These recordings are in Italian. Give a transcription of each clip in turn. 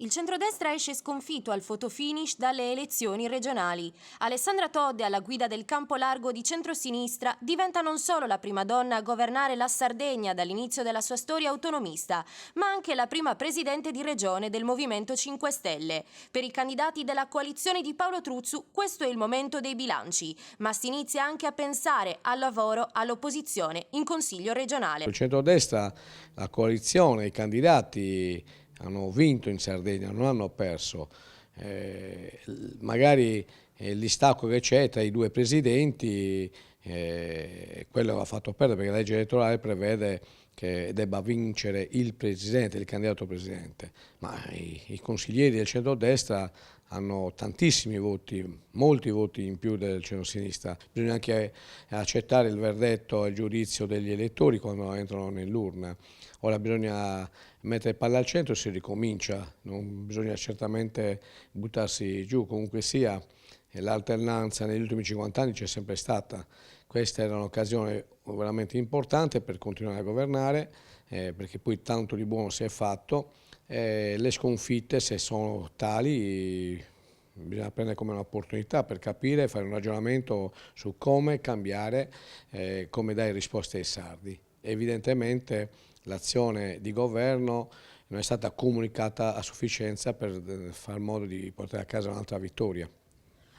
Il centrodestra esce sconfitto al fotofinish dalle elezioni regionali. Alessandra Todde, alla guida del campo largo di centrosinistra, diventa non solo la prima donna a governare la Sardegna dall'inizio della sua storia autonomista, ma anche la prima presidente di regione del Movimento 5 Stelle. Per i candidati della coalizione di Paolo Truzzu questo è il momento dei bilanci, ma si inizia anche a pensare al lavoro all'opposizione in Consiglio regionale. Il centrodestra, la coalizione, i candidati hanno vinto in Sardegna, non hanno perso. Magari il distacco che c'è tra i due presidenti, quello ha fatto perdere, perché la legge elettorale prevede che debba vincere il presidente, il candidato presidente, ma i consiglieri del centrodestra hanno tantissimi voti, molti voti in più del centrosinistra. Bisogna anche accettare il verdetto e il giudizio degli elettori quando entrano nell'urna. Ora bisogna mettere palla al centro e si ricomincia, non bisogna certamente buttarsi giù, comunque sia. L'alternanza negli ultimi 50 anni c'è sempre stata. Questa era un'occasione veramente importante per continuare a governare, perché poi tanto di buono si è fatto. Le sconfitte, se sono tali, bisogna prendere come un'opportunità per capire, fare un ragionamento su come cambiare, come dare risposte ai sardi. Evidentemente l'azione di governo non è stata comunicata a sufficienza per far modo di portare a casa un'altra vittoria.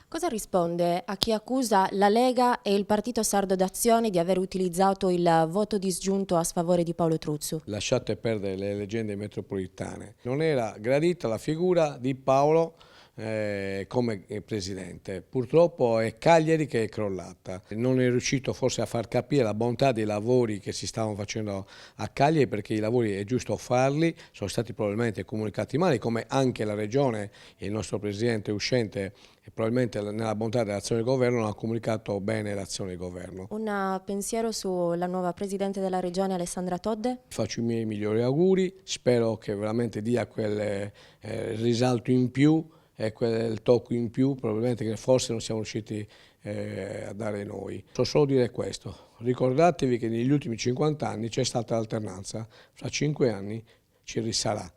Cosa risponde a chi accusa la Lega e il Partito Sardo d'Azione di aver utilizzato il voto disgiunto a sfavore di Paolo Truzzu? Lasciate perdere le leggende metropolitane. Non era gradita la figura di Paolo come presidente. Purtroppo è Cagliari che è crollata. Non è riuscito forse a far capire la bontà dei lavori che si stavano facendo a Cagliari, perché i lavori è giusto farli, sono stati probabilmente comunicati male, come anche la regione e il nostro presidente uscente probabilmente nella bontà dell'azione del governo non ha comunicato bene l'azione del governo. Un pensiero sulla nuova presidente della regione Alessandra Todde? Faccio i miei migliori auguri, spero che veramente dia quel risalto in più e quel tocco in più, probabilmente che forse non siamo riusciti a dare noi. So solo dire questo: ricordatevi che negli ultimi 50 anni c'è stata l'alternanza, fra 5 anni ci risarà.